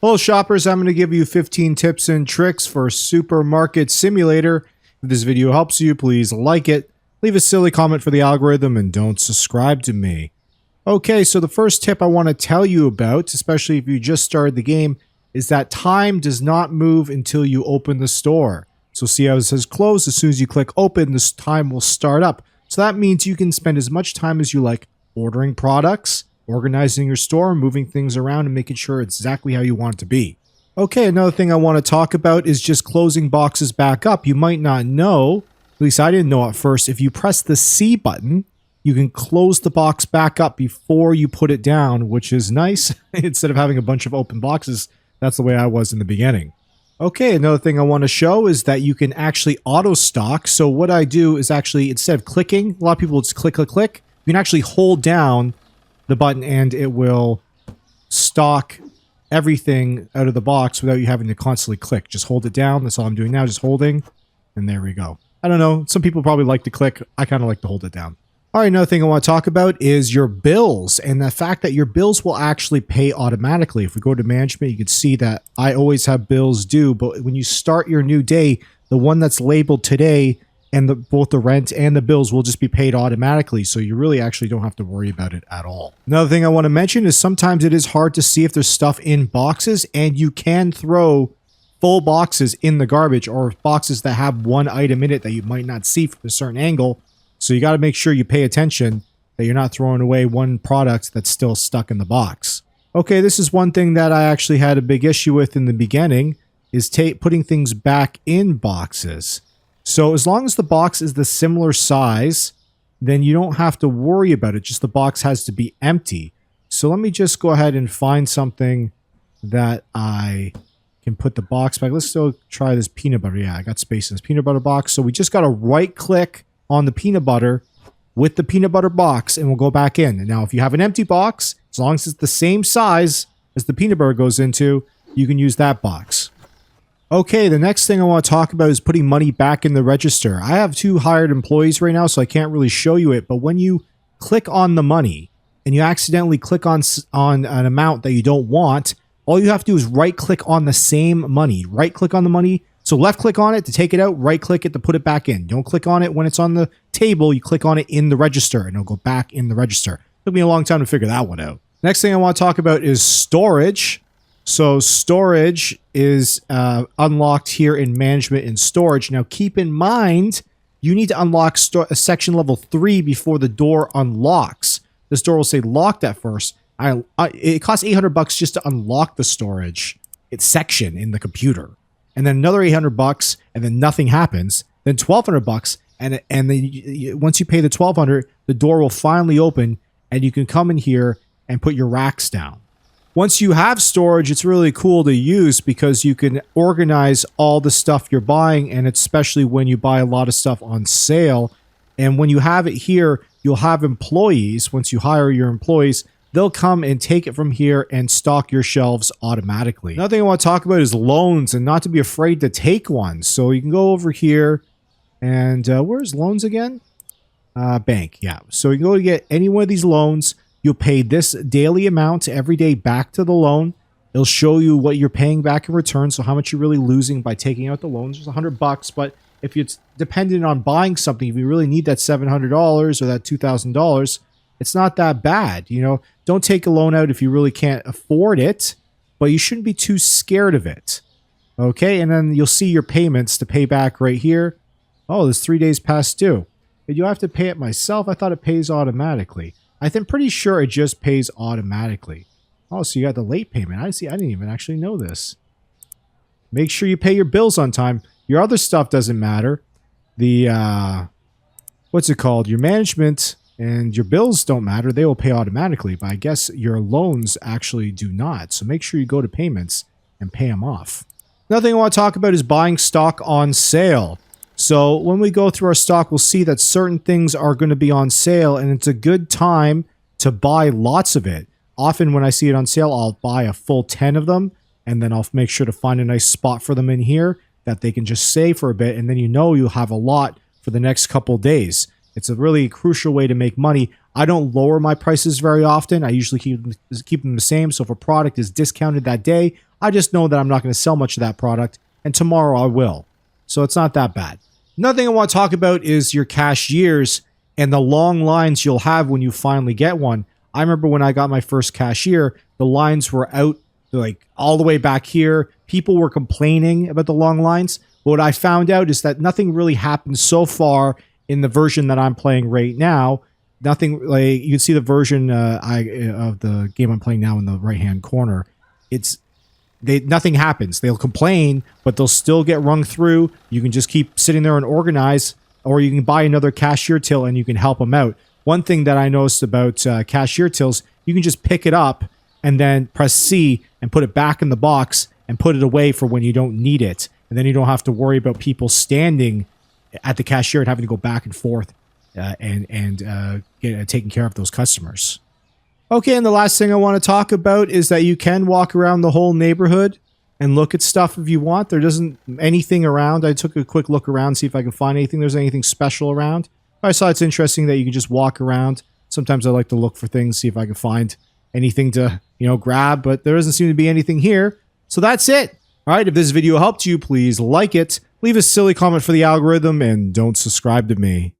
Hello shoppers, I'm going to give you 15 tips and tricks for Supermarket Simulator. If this video helps you, please like it, leave a silly comment for the algorithm, and don't subscribe to me. Okay, so the first tip I want to tell you about, especially if you just started the game, is that time does not move until you open the store. So see how it says close? As soon as you click open, this time will start up. So that means you can spend as much time as you like ordering products, organizing your store, moving things around, and making sure it's exactly how you want it to be. Okay, another thing I want to talk about is just closing boxes back up. You might not know, at least I didn't know at first, if you press the C button, you can close the box back up before you put it down, which is nice. Instead of having a bunch of open boxes, that's the way I was in the beginning. Okay, another thing I want to show is that you can actually auto stock. So what I do is actually, instead of clicking, a lot of people just click, click, click. You can actually hold down the button and it will stock everything out of the box without you having to constantly click. Just hold it down. That's all I'm doing now, just holding. And there we go. I don't know. Some people probably like to click. I kind of like to hold it down. All right, another thing I want to talk about is your bills and the fact that your bills will actually pay automatically. If we go to management, you can see that I always have bills due, but when you start your new day, the one that's labeled today and both the rent and the bills will just be paid automatically, so you really actually don't have to worry about it at all. Another thing I want to mention is sometimes it is hard to see if there's stuff in boxes, and you can throw full boxes in the garbage or boxes that have one item in it that you might not see from a certain angle. So you got to make sure you pay attention that you're not throwing away one product that's still stuck in the box. Okay, this is one thing that I actually had a big issue with in the beginning, is putting things back in boxes. So as long as the box is the similar size, then you don't have to worry about it. Just the box has to be empty. So let me just go ahead and find something that I can put the box back. Let's still try this peanut butter. Yeah, I got space in this peanut butter box. So we just got to right click on the peanut butter with the peanut butter box and we'll go back in. And now if you have an empty box, as long as it's the same size as the peanut butter goes into, you can use that box. Okay, the next thing I want to talk about is putting money back in the register. I have 2 hired employees right now, so I can't really show you it, but when you click on the money and you accidentally click on an amount that you don't want, all you have to do is right click on the same money. Right click on the money. So left click on it to take it out, right click it to put it back in. Don't click on it when it's on the table. You click on it in the register and it'll go back in the register. Took me a long time to figure that one out. Next thing I want to talk about is storage. So storage is unlocked here in management and storage. Now keep in mind, you need to unlock section level 3 before the door unlocks. This door will say locked at first. It costs $800 just to unlock the storage section in the computer. And then another $800 and then nothing happens. Then $1,200 and then once you pay the $1,200, the door will finally open and you can come in here and put your racks down. Once you have storage, it's really cool to use because you can organize all the stuff you're buying, and especially when you buy a lot of stuff on sale. And when you have it here, you'll have employees. Once you hire your employees, they'll come and take it from here and stock your shelves automatically. Another thing I want to talk about is loans and not to be afraid to take one. So you can go over here and where's loans again? Bank, yeah. So you can go to get any one of these loans. You'll pay this daily amount every day back to the loan. It'll show you what you're paying back in return, so how much you're really losing by taking out the loans. It's $100, but if it's dependent on buying something, if you really need that $700 or that $2,000, it's not that bad. You know, don't take a loan out if you really can't afford it, but you shouldn't be too scared of it. Okay, and then you'll see your payments to pay back right here. Oh, there's 3 days past due. And you have to pay it myself. I thought it pays automatically. I'm pretty sure it just pays automatically. Oh, so you got the late payment. I didn't even actually know this. Make sure you pay your bills on time. Your other stuff doesn't matter. The, what's it called? Your management and your bills don't matter. They will pay automatically, but I guess your loans actually do not. So make sure you go to payments and pay them off. Another thing I want to talk about is buying stock on sale. So when we go through our stock, we'll see that certain things are going to be on sale, and it's a good time to buy lots of it. Often when I see it on sale, I'll buy a full 10 of them, and then I'll make sure to find a nice spot for them in here that they can just save for a bit, and then you know you'll have a lot for the next couple days. It's a really crucial way to make money. I don't lower my prices very often. I usually keep them the same. So if a product is discounted that day, I just know that I'm not going to sell much of that product, and tomorrow I will. So it's not that bad. Another thing I want to talk about is your cashiers and the long lines you'll have when you finally get one. I remember when I got my first cashier, the lines were out like all the way back here. People were complaining about the long lines. But what I found out is that nothing really happened so far in the version that I'm playing right now. Nothing like you can see the version of the game I'm playing now in the right-hand corner. Nothing happens. They'll complain, but they'll still get rung through. You can just keep sitting there and organize, or you can buy another cashier till and you can help them out. One thing that I noticed about cashier tills, you can just pick it up and then press C and put it back in the box and put it away for when you don't need it. And then you don't have to worry about people standing at the cashier and having to go back and forth taking care of those customers. Okay, and the last thing I want to talk about is that you can walk around the whole neighborhood and look at stuff if you want. There isn't anything around. I took a quick look around, see if I can find anything. There's anything special around. I saw it's interesting that you can just walk around. Sometimes I like to look for things, see if I can find anything to, grab, but there doesn't seem to be anything here. So that's it. All right, if this video helped you, please like it, leave a silly comment for the algorithm, and don't subscribe to me.